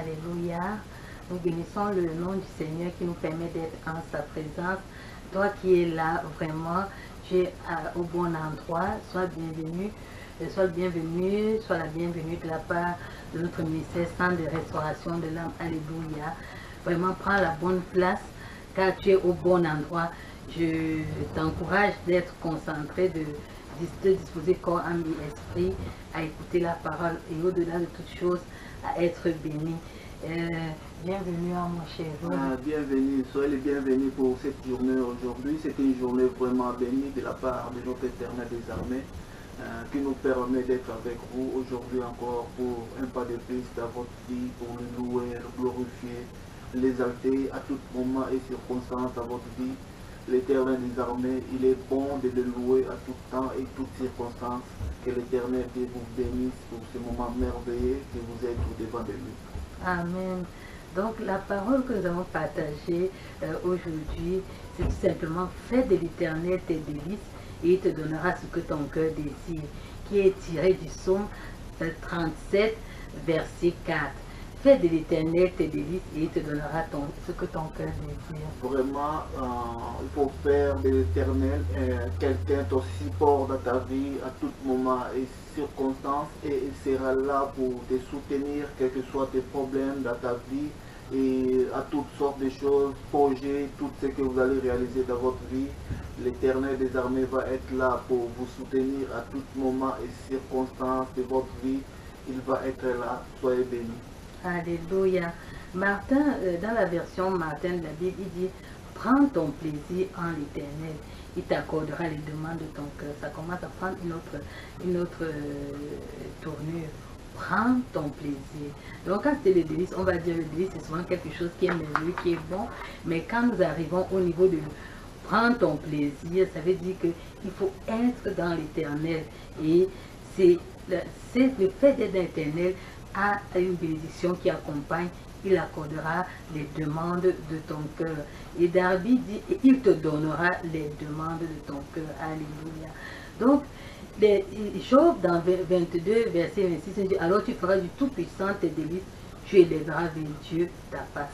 Alléluia. Nous bénissons le nom du Seigneur qui nous permet d'être en sa présence. Toi qui es là, vraiment, tu es au bon endroit. Sois bienvenu. Sois le bienvenu, sois la bienvenue de la part de notre ministère Centre de restauration de l'âme. Alléluia. Vraiment, prends la bonne place car tu es au bon endroit. Je t'encourage d'être concentré, de disposer corps, âme et esprit à écouter la parole et au-delà de toute chose à être béni. Bienvenue à mon cher. Bienvenue, soyez les bienvenus pour cette journée aujourd'hui. C'est une journée vraiment bénie de la part de notre Éternel des armées qui nous permet d'être avec vous aujourd'hui encore pour un pas de plus dans votre vie, pour le louer, le glorifier, l'exalter à tout moment et circonstance dans votre vie. L'Éternel des armées, il est bon de le louer à tout temps et toutes circonstances. Que l'Éternel vous bénisse pour ce moment merveilleux que vous êtes au devant de lui. Amen. Donc la parole que nous allons partager aujourd'hui, c'est tout simplement fais de l'Éternel tes délices et il te donnera ce que ton cœur désire, qui est tiré du psaume 37, verset 4. Fais de l'Éternel tes délices et il te donnera ce que ton cœur désire. Vraiment, il faut faire de l'Éternel quelqu'un ton support dans ta vie à tout moment et circonstances, et il sera là pour te soutenir, quels que soient tes problèmes dans ta vie et à toutes sortes de choses, projets, tout ce que vous allez réaliser dans votre vie. L'Éternel des armées va être là pour vous soutenir à tout moment et circonstances de votre vie. Il va être là. Soyez bénis. Alléluia. Martin, dans la version Martin de la Bible, il dit « Prends ton plaisir en l'Éternel, il t'accordera les demandes de ton cœur. » Ça commence à prendre une autre tournure. Prends ton plaisir. Donc quand c'est le délice, on va dire le délice, c'est souvent quelque chose qui est merveilleux, qui est bon. Mais quand nous arrivons au niveau de prends ton plaisir, ça veut dire qu'il faut être dans l'Éternel. Et c'est le fait d'être dans l'Éternel a une bénédiction qui accompagne. Il accordera les demandes de ton cœur. Et David dit, et il te donnera les demandes de ton cœur. Alléluia. Donc, Job dans 22, verset 26, dit, alors tu feras du Tout-Puissant tes délices, tu élèveras vers Dieu ta face.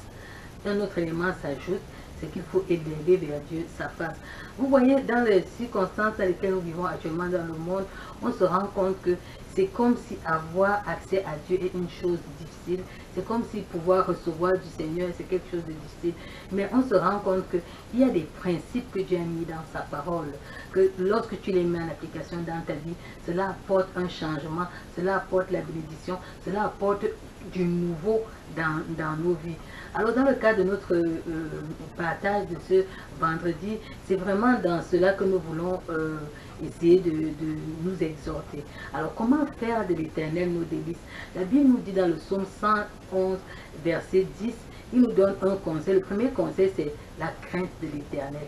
Un autre élément s'ajoute, c'est qu'il faut élever vers Dieu sa face. Vous voyez, dans les circonstances dans lesquelles nous vivons actuellement dans le monde, on se rend compte que c'est comme si avoir accès à Dieu est une chose difficile. C'est comme si pouvoir recevoir du Seigneur, c'est quelque chose de difficile. Mais on se rend compte qu'il y a des principes que Dieu a mis dans sa parole, que lorsque tu les mets en application dans ta vie, cela apporte un changement, cela apporte la bénédiction, cela apporte du nouveau dans nos vies. Alors dans le cas de notre partage de ce vendredi, c'est vraiment dans cela que nous voulons essayer de nous exhorter. Alors comment faire de l'Éternel nos délices? La Bible nous dit dans le psaume 111, verset 10, il nous donne un conseil. Le premier conseil, c'est la crainte de l'Éternel.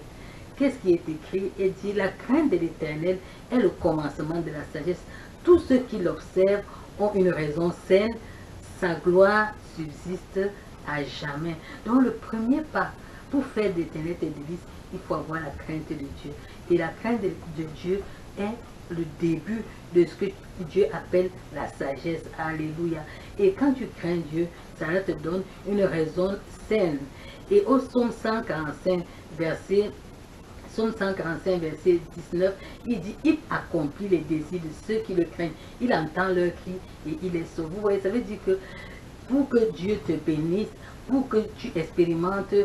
Qu'est-ce qui est écrit? Il dit, la crainte de l'Éternel est le commencement de la sagesse. Tous ceux qui l'observent ont une raison saine, sa gloire subsiste à jamais. Donc le premier pas pour faire de l'Éternel tes délices, il faut avoir la crainte de Dieu. Et la crainte de Dieu est le début de ce que Dieu appelle la sagesse. Alléluia. Et quand tu crains Dieu, ça te donne une raison saine. Et au psaume 145, verset 19, il dit, il accomplit les désirs de ceux qui le craignent. Il entend leur cri et il les sauve. Vous voyez, ça veut dire que pour que Dieu te bénisse, pour que tu expérimentes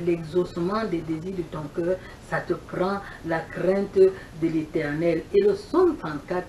l'exaucement des désirs de ton cœur, ça te prend la crainte de l'Éternel. Et le psaume 34,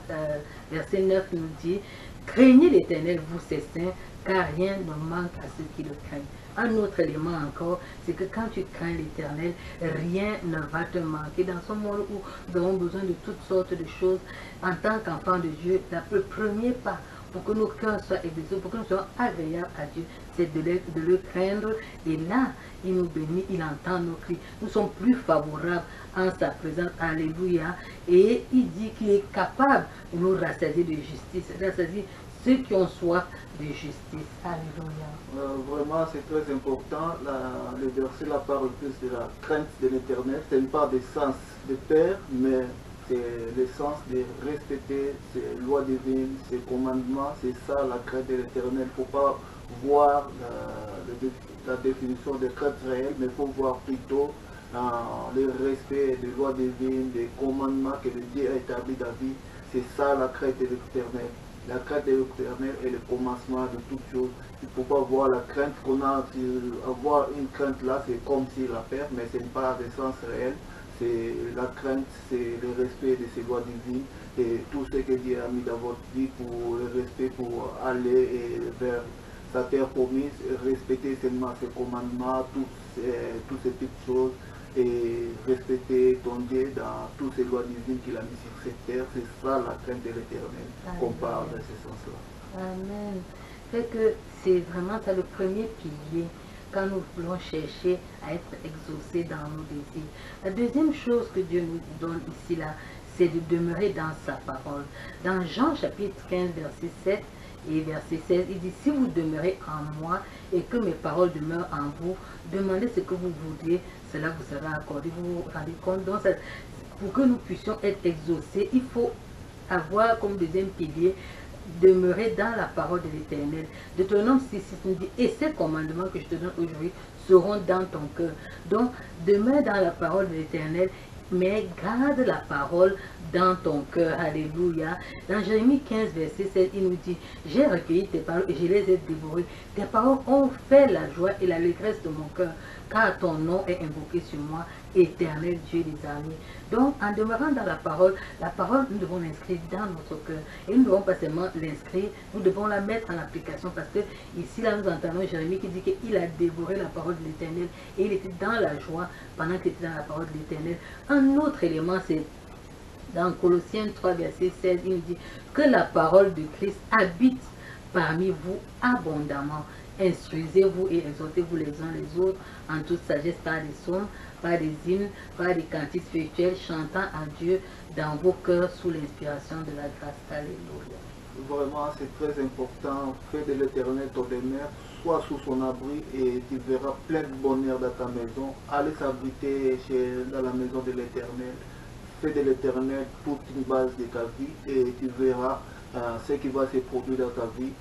verset 9 nous dit, craignez l'Éternel, vous ses saints, car rien ne manque à ceux qui le craignent. Un autre élément encore, c'est que quand tu crains l'Éternel, rien ne va te manquer. Dans ce monde où nous avons besoin de toutes sortes de choses, en tant qu'enfant de Dieu, le premier pas pour que nos cœurs soient exaucés, pour que nous soyons agréables à Dieu, c'est de le craindre. Et là, il nous bénit, il entend nos cris. Nous sommes plus favorables en sa présence. Alléluia. Et il dit qu'il est capable de nous rassasier de justice, rassasier ceux qui ont soif de justice. Alléluia. Vraiment, c'est très important. Le verset là parle plus de la crainte de l'Éternel. Ce n'est pas des sens de peur, mais c'est l'essence de respecter ses lois divines, ses commandements. C'est ça la crainte de l'Éternel. Il ne faut pas voir la définition de crainte réelle, mais il faut voir plutôt le respect des lois divines, des commandements que Dieu a établis dans la vie. C'est ça la crainte de l'Éternel. La crainte de l'Éternel est le commencement de toutes choses. Il ne faut pas voir la crainte qu'on a, avoir une crainte là, c'est comme si la peur, mais ce n'est pas de sens réel. C'est la crainte, c'est le respect de ces lois divines et tout ce que Dieu a mis dans votre vie pour le respect, pour aller vers sa terre promise, respecter seulement ses commandements, toutes ces petites choses et respecter ton Dieu dans toutes ces lois divines qu'il a mis sur cette terre. C'est ça la crainte de l'Éternel qu'on parle dans ce sens-là. Amen. Fait que c'est vraiment ça le premier pilier quand nous voulons chercher à être exaucés dans nos désirs. La deuxième chose que Dieu nous donne ici, là, c'est de demeurer dans sa parole. Dans Jean chapitre 15, verset 7 et verset 16, il dit, si vous demeurez en moi et que mes paroles demeurent en vous, demandez ce que vous voudrez, cela vous sera accordé. Vous vous rendez compte? Donc, pour que nous puissions être exaucés, il faut avoir comme deuxième pilier demeurer dans la parole de l'Éternel. Deutéronome 6, 6 nous dit, et ces commandements que je te donne aujourd'hui seront dans ton cœur. Donc, demeure dans la parole de l'Éternel, mais garde la parole dans ton cœur. Alléluia. Dans Jérémie 15, verset 7, il nous dit, j'ai recueilli tes paroles et je les ai dévorées. Tes paroles ont fait la joie et l'allégresse de mon cœur, car ton nom est invoqué sur moi, Éternel Dieu des armées. Donc, en demeurant dans la parole, nous devons l'inscrire dans notre cœur. Et nous ne devons pas seulement l'inscrire, nous devons la mettre en application, parce que ici, là, nous entendons Jérémie qui dit qu'il a dévoré la parole de l'Éternel et il était dans la joie pendant qu'il était dans la parole de l'Éternel. Un autre élément, c'est dans Colossiens 3, verset 16, il nous dit que la parole de Christ habite parmi vous abondamment. Instruisez-vous et exhortez-vous les uns les autres en toute sagesse par des psaumes, par des hymnes, par des cantiques spirituels, chantant à Dieu dans vos cœurs sous l'inspiration de la grâce. Alléluia. Vraiment, c'est très important. Fais de l'Éternel ton demeure, sois sous son abri et tu verras plein de bonheur dans ta maison. Allez s'abriter dans la maison de l'Éternel. Fais de l'Éternel toute une base de ta vie et tu verras ce qui va se produire dans ta vie.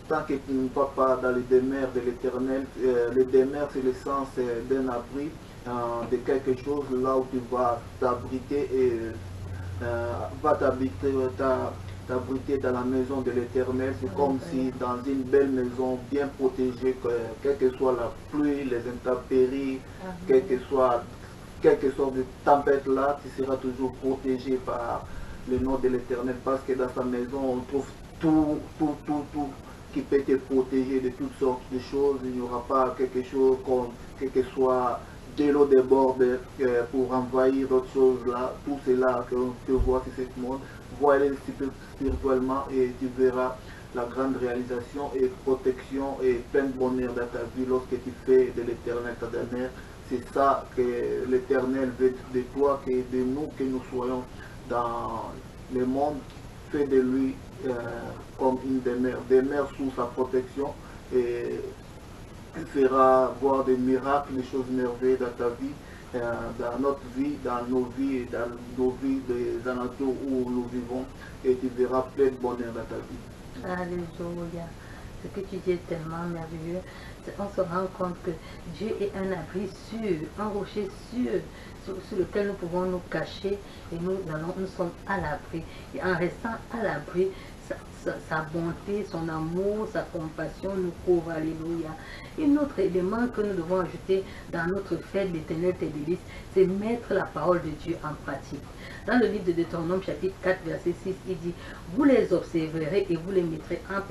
Tant que tu ne vas pas dans les demeures de l'Éternel, les demeures c'est le sens d'un abri, de quelque chose là où tu vas t'abriter et va t'abriter dans la maison de l'Éternel. C'est comme si dans une belle maison bien protégée, quelle que soit la pluie, les intempéries, quelque sorte de tempête là, tu seras toujours protégé par le nom de l'Éternel, parce que dans sa maison on trouve tout qui peut te protéger de toutes sortes de choses. Il n'y aura pas quelque chose comme que soit de l'eau déborde pour envahir d'autres choses là. Tout cela que l'on peut voir sur ce monde, vois-les spirituellement et tu verras la grande réalisation et protection et plein de bonheur dans ta vie lorsque tu fais de l'Éternel ta demeure. C'est ça que l'Éternel veut de toi, que de nous, que nous soyons dans le monde. Fais de lui comme une demeure sous sa protection et il fera voir des miracles, des choses merveilleuses dans ta vie, dans notre vie, dans nos vies, dans nos vies des alentours où nous vivons, et tu verras plein de bonheur dans ta vie. Alléluia. Ce que tu dis est tellement merveilleux. On se rend compte que Dieu est un abri sûr, un rocher sûr, sur lequel nous pouvons nous cacher et nous sommes à l'abri. Et en restant à l'abri, sa bonté, son amour, sa compassion nous couvre. Alléluia. Un autre élément que nous devons ajouter dans notre fête d'éternel tes délices, c'est mettre la parole de Dieu en pratique. Dans le livre de Deutéronome chapitre 4 verset 6, il dit, vous les observerez et vous les mettrez en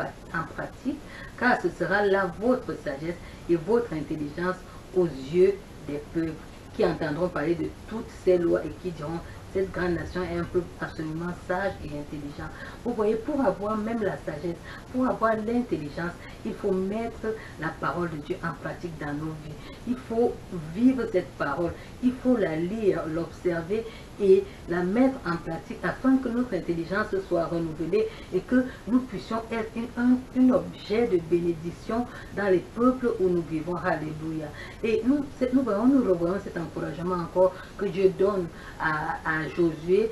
pratique, car ce sera là votre sagesse et votre intelligence aux yeux des peuples, qui entendront parler de toutes ces lois et qui diront, cette grande nation est un peuple absolument sage et intelligent. Vous voyez, pour avoir même la sagesse, pour avoir l'intelligence, il faut mettre la parole de Dieu en pratique dans nos vies. Il faut vivre cette parole, il faut la lire, l'observer et la mettre en pratique afin que notre intelligence soit renouvelée et que nous puissions être un objet de bénédiction dans les peuples où nous vivons. Alléluia. Et nous revoyons cet encouragement encore que Dieu donne à Josué,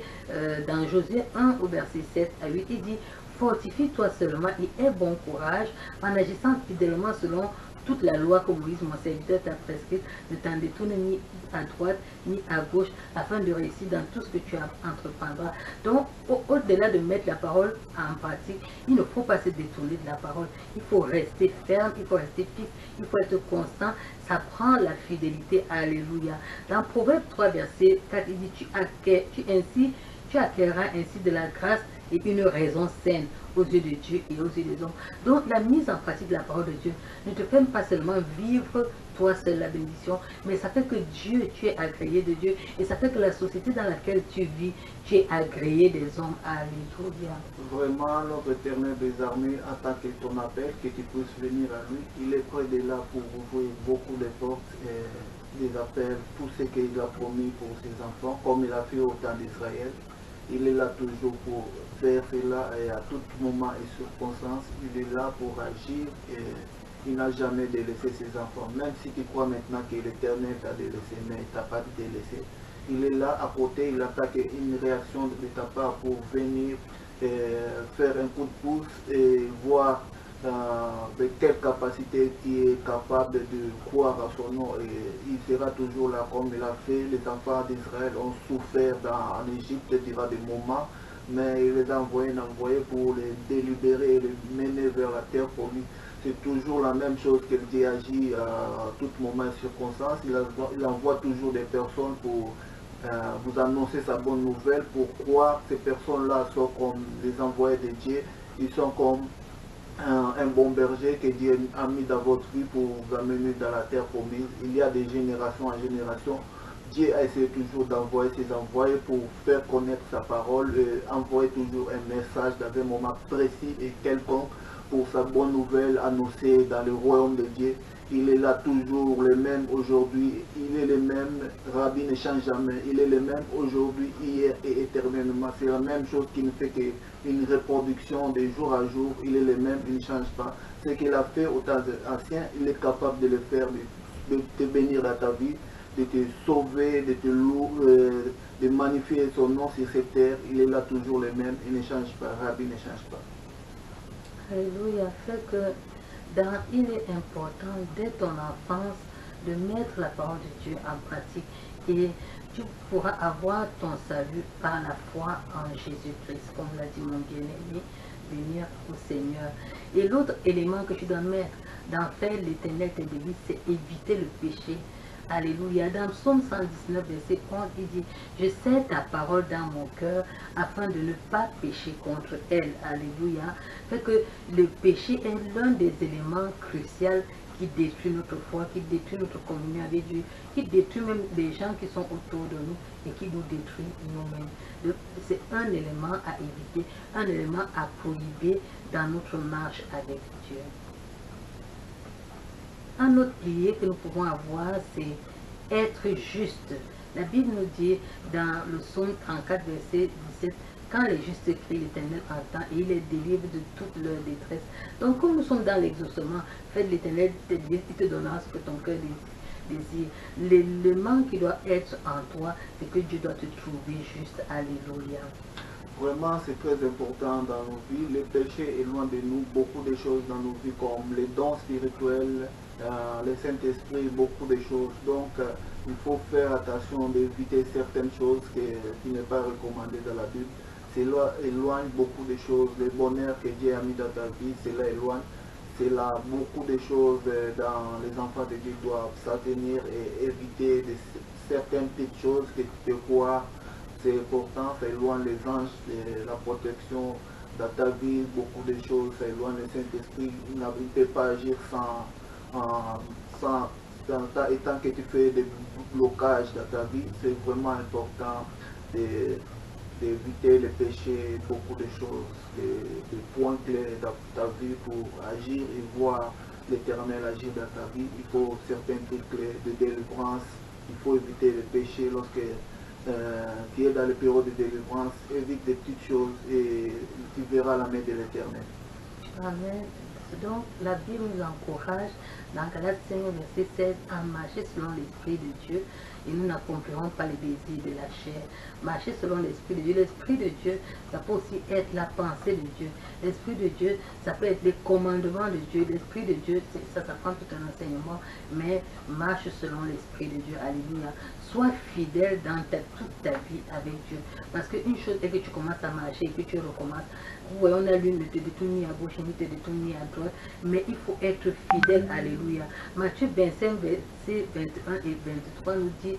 dans Josué 1 au verset 7 à 8, il dit, Fortifie-toi seulement et aie bon courage en agissant fidèlement selon toute la loi que Moïse, mon serviteur, t'a prescrite. Ne t'en détourne ni à droite ni à gauche afin de réussir dans tout ce que tu entreprendras. Donc, au-delà de mettre la parole en pratique, il ne faut pas se détourner de la parole. Il faut rester ferme, il faut rester fixe, il faut être constant. Ça prend la fidélité. Alléluia. Dans Proverbe 3, verset 4, il dit, tu acquerras ainsi de la grâce et une raison saine aux yeux de Dieu et aux yeux des hommes. Donc la mise en pratique de la parole de Dieu ne te fait pas seulement vivre toi seul la bénédiction, mais ça fait que Dieu, tu es agréé de Dieu, et ça fait que la société dans laquelle tu vis, tu es agréé des hommes. Alléluia. Vraiment, notre Éternel des armées attend que ton appel, que tu puisses venir à lui. Il est près de là pour ouvrir beaucoup de portes et des appels, tout ce qu'il a promis pour ses enfants, comme il a fait au temps d'Israël. Il est là toujours pour faire cela et à tout moment et circonstance, il est là pour agir et il n'a jamais délaissé ses enfants. Même si tu crois maintenant que l'Éternel t'a délaissé, mais il ne t'a pas délaissé. Il est là à côté, il attend une réaction de ta part pour venir faire un coup de pouce et voir de quelle capacité tu es capable de croire à son nom, et il sera toujours là comme il a fait. Les enfants d'Israël ont souffert en Égypte durant des moments, mais il les a envoyés pour les délibérer et les mener vers la terre promise. C'est toujours la même chose que Dieu agit à tout moment et circonstance. Il envoie toujours des personnes pour vous annoncer sa bonne nouvelle, pour croire. Ces personnes-là sont comme les envoyés de Dieu. Ils sont comme un bon berger que Dieu a mis dans votre vie pour vous amener dans la terre promise. Il y a des générations en génération. Dieu a essayé toujours d'envoyer ses envoyés pour faire connaître sa parole, envoyer toujours un message dans un moment précis et quelconque pour sa bonne nouvelle annoncée dans le royaume de Dieu. Il est là toujours le même aujourd'hui, il est le même, Rabbi ne change jamais, il est le même aujourd'hui, hier et éternellement. C'est la même chose qui ne fait qu'une reproduction de jour à jour, il est le même, il ne change pas. Ce qu'il a fait au temps ancien, il est capable de le faire, de te bénir dans ta vie, de te sauver, de te louer, de magnifier son nom sur cette terre. Il est là toujours le même, il ne change pas, Rabbi ne change pas. Alléluia. Fait que il est important dès ton enfance de mettre la parole de Dieu en pratique, et tu pourras avoir ton salut par la foi en Jésus-Christ, comme l'a dit mon bien-aimé, venir au Seigneur. Et l'autre élément que tu dois mettre dans faire l'Éternel tes délices, c'est éviter le péché. Alléluia. Dans Psaume 119, verset 11, il dit, je sais ta parole dans mon cœur afin de ne pas pécher contre elle. Alléluia. Fait que le péché est l'un des éléments cruciaux qui détruit notre foi, qui détruit notre communion avec Dieu, qui détruit même les gens qui sont autour de nous et qui nous détruit nous-mêmes. C'est un élément à éviter, un élément à prohiber dans notre marche avec Dieu. Un autre pilier que nous pouvons avoir, c'est être juste. La Bible nous dit dans le psaume 34, verset 17, quand les justes crient, l'Éternel entend et il les délivre de toute leur détresse. Donc, comme nous sommes dans l'exaucement, fais de l'Éternel, il te donnera ce que ton cœur désire. L'élément qui doit être en toi, c'est que Dieu doit te trouver juste. Alléluia. Vraiment, c'est très important dans nos vies. Le péché est loin de nous. Beaucoup de choses dans nos vies, comme les dons spirituels, le Saint-Esprit, beaucoup de choses. Donc, il faut faire attention d'éviter certaines choses qui n'est pas recommandées dans la Bible. Cela éloigne beaucoup de choses. Le bonheur que Dieu a mis dans ta vie, cela éloigne. C'est là beaucoup de choses dans les enfants de Dieu doivent s'attenir et éviter certaines petites choses que tu peux croire. C'est important, ça éloigne les anges, la protection dans ta vie, beaucoup de choses, ça éloigne le Saint-Esprit. Il ne peut pas agir et tant que tu fais des blocages dans ta vie, c'est vraiment important d'éviter les péchés, beaucoup de choses, des points clés dans ta vie pour agir et voir l'Éternel agir dans ta vie. Il faut certains trucs clés de délivrance, il faut éviter les péchés lorsque tu es dans le période de délivrance, évite des petites choses et tu verras la main de l'Éternel. Amen. Donc, la Bible nous encourage dans Galates 5, verset 16 à marcher selon l'Esprit de Dieu et nous n'accomplirons pas les désirs de la chair. Marcher selon l'Esprit de Dieu. L'Esprit de Dieu, ça peut aussi être la pensée de Dieu. L'Esprit de Dieu, ça peut être les commandements de Dieu. L'Esprit de Dieu, ça prend tout un enseignement, mais marche selon l'Esprit de Dieu. Alléluia. Sois fidèle dans toute ta vie avec Dieu. Parce qu'une chose est que tu commences à marcher et que tu recommences. Vous voyez, on a l'une ne te détourne ni à gauche, ni te détourne ni à droite, mais il faut être fidèle. Alléluia. Matthieu 25, verset 21 et 23 nous dit,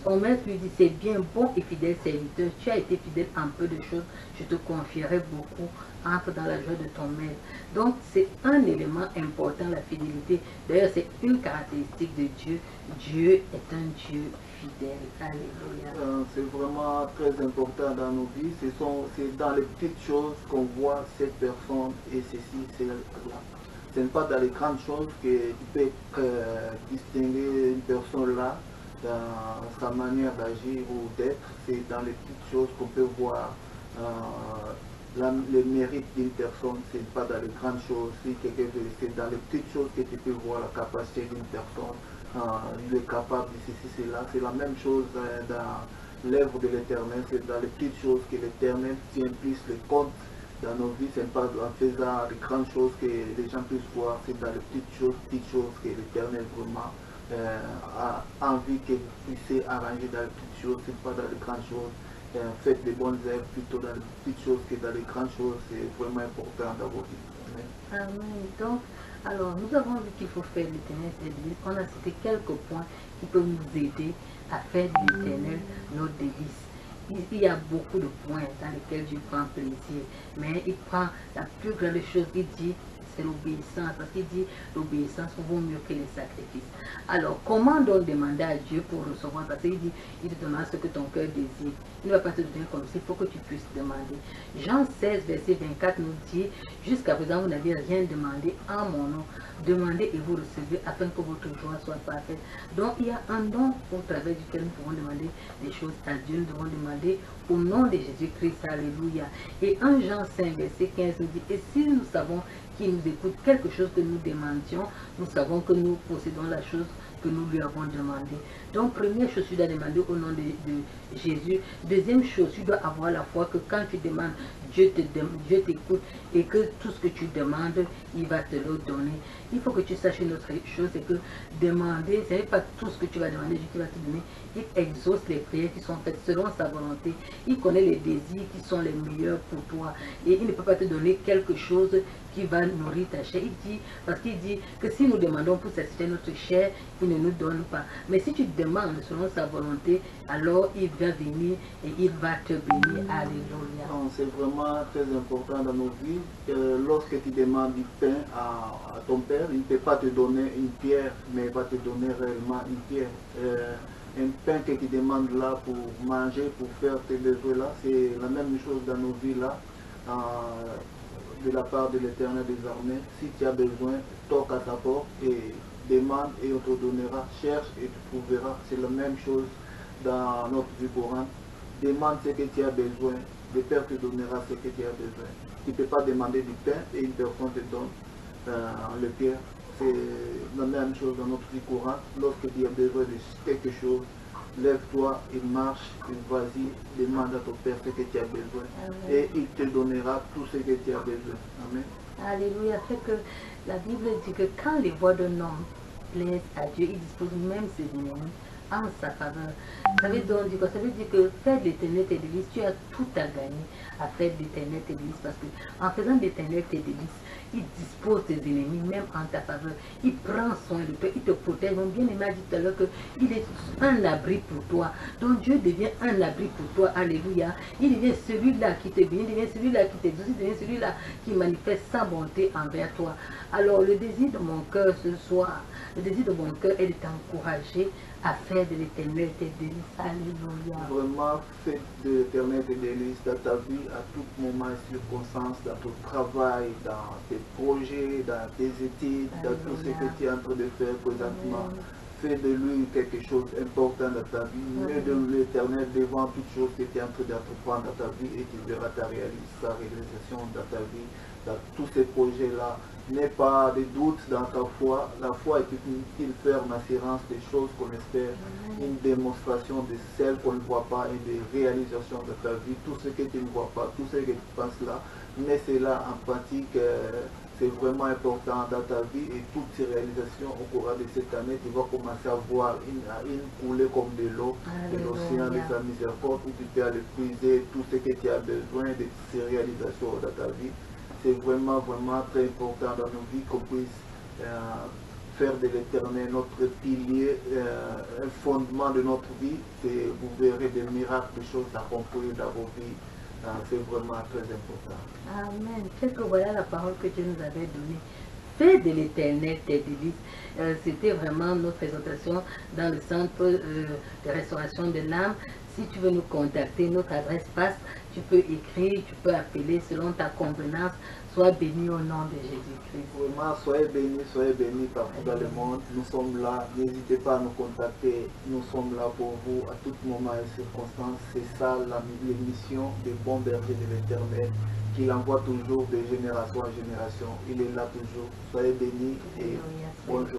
son maître lui dit, c'est bien, bon et fidèle serviteur, tu as été fidèle en peu de choses, je te confierai beaucoup, entre dans la joie de ton maître. Donc c'est un élément important, la fidélité. D'ailleurs c'est une caractéristique de Dieu. Dieu est un Dieu fidèle. Alléluia. C'est vraiment très important dans nos vies. C'est dans les petites choses qu'on voit cette personne et ceci, c'est là. Ce n'est pas dans les grandes choses que tu peux distinguer une personne là dans sa manière d'agir ou d'être. C'est dans les petites choses qu'on peut voir le mérite d'une personne. Ce n'est pas dans les grandes choses. C'est dans les petites choses que tu peux voir la capacité d'une personne. Il est capable de ceci, cela. C'est la même chose dans l'œuvre de l'Éternel. C'est dans les petites choses que l'Éternel tient plus le compte dans nos vies. Ce n'est pas en faisant les grandes choses que les gens puissent voir. C'est dans les petites choses que l'Éternel vraiment a envie que vous puissiez arranger dans les petites choses. Ce n'est pas dans les grandes choses. Faites les bonnes œuvres plutôt dans les petites choses que dans les grandes choses. C'est vraiment important dans vos vies. Amen. Amen. Donc, alors, nous avons vu qu'il faut faire l'Éternel service. On a cité quelques points qui peuvent nous aider à faire de l'Éternel notre délice. Il y a beaucoup de points dans lesquels Dieu prend plaisir, mais il prend la plus grande chose, il dit, c'est l'obéissance, parce qu'il dit l'obéissance vaut mieux que les sacrifices. Alors, comment donc demander à Dieu pour recevoir? Parce qu'il dit, il te donnera ce que ton cœur désire. Il ne va pas te donner comme ça, il faut que tu puisses demander. Jean 16, verset 24 nous dit, jusqu'à présent, vous n'avez rien demandé en mon nom. Demandez et vous recevez afin que votre joie soit parfaite. Donc, il y a un don au travers duquel nous pouvons demander des choses à Dieu. Nous devons demander au nom de Jésus-Christ. Alléluia. Et 1 Jean 5, verset 15 nous dit, et si nous savons qu'il nous écoute quelque chose que nous demandions, nous savons que nous possédons la chose que nous lui avons demandé. Donc, première chose, tu dois demander au nom de Jésus. Deuxième chose, tu dois avoir la foi que quand tu demandes, Dieu t'écoute et que tout ce que tu demandes, il va te le donner. Il faut que tu saches une autre chose, c'est que demander, ce n'est pas tout ce que tu vas demander, Dieu qui va te donner. Il exauce les prières qui sont faites selon sa volonté. Il connaît les désirs qui sont les meilleurs pour toi. Et il ne peut pas te donner quelque chose qui va nourrir ta chair. Il dit, parce qu'il dit que si nous demandons pour satisfaire notre chair, il ne nous donne pas. Mais si tu demandes selon sa volonté, alors il va venir et il va te bénir. Alléluia. C'est vraiment très important dans nos vies. Lorsque tu demandes du pain à ton Père, il ne peut pas te donner une pierre, mais il va te donner réellement une pierre. Un pain que tu demandes là pour manger, pour faire tes besoins là, c'est la même chose dans nos vies là. De la part de l'Éternel des armées, si tu as besoin, toque à ta porte et demande et on te donnera, cherche et tu trouveras. C'est la même chose dans notre vie courante. Demande ce que tu as besoin, le Père te donnera ce que tu as besoin. Tu ne peux pas demander du pain et une personne te donne le Père. C'est la même chose dans notre vie courante. Lorsque tu as besoin de quelque chose, lève-toi et marche, et vas-y, demande à ton Père ce que tu as besoin. Amen. Et il te donnera tout ce que tu as besoin. Amen. Alléluia. Fait que la Bible dit que quand les voies d'un homme plaisent à Dieu, il dispose même ses ennemis en sa faveur. Ça veut donc dire quoi? Ça veut dire que faire de l'Éternel tes délices, tu as tout à gagner à faire de l'Éternel tes délices, parce que en faisant de l'Éternel tes délices, il dispose tes ennemis même en ta faveur. Il prend soin de toi, il te protège. Mon bien-aimé a dit tout à l'heure qu'il est un abri pour toi. Donc Dieu devient un abri pour toi. Alléluia. Il devient celui-là qui te bénit, il devient celui-là qui t'exauce, il devient celui-là qui manifeste sa bonté envers toi. Alors le désir de mon cœur ce soir, le désir de mon cœur est de t'encourager à faire de l'Éternel tes délices. Alléluia. Vraiment, fais de l'Éternel tes délices dans ta vie, à tout moment et circonstance, dans ton travail, dans tes projets, dans tes études, dans tout ce que tu es en train de faire présentement. fais de lui quelque chose d'important dans ta vie, mets de l'Éternel devant toute chose que tu es en train d'entreprendre dans ta vie et tu verras ta réalisation dans ta vie, dans tous ces projets-là. N'aie pas de doute dans ta foi. La foi est une ferme assurance des choses qu'on espère, une démonstration de celles qu'on ne voit pas et des réalisations de ta vie. Tout ce que tu ne vois pas, tout ce que tu penses là, mets cela en pratique. C'est vraiment important dans ta vie et toutes ces réalisations au cours de cette année, tu vas commencer à voir une couler comme de l'eau, de l'océan de sa miséricorde, où tu peux aller puiser tout ce que tu as besoin de ces réalisations dans ta vie. C'est vraiment, vraiment très important dans nos vies qu'on puisse faire de l'Éternel notre pilier, un fondement de notre vie. Et vous verrez des miracles, des choses accomplies dans vos vies. C'est vraiment très important. Amen. Tel que voilà la parole que Dieu nous avait donnée. Fais de l'Éternel tes délices. C'était vraiment notre présentation dans le centre de restauration de l'âme. Si tu veux nous contacter, notre adresse passe. Tu peux écrire, tu peux appeler selon ta convenance. Sois béni au nom de Jésus-Christ. Vraiment, soyez bénis partout dans le monde. Nous sommes là. N'hésitez pas à nous contacter. Nous sommes là pour vous à tout moment et circonstance. C'est ça l'émission des bons bergers de l'Éternel, qu'il envoie toujours de génération en génération. Il est là toujours. Soyez bénis et bonjour.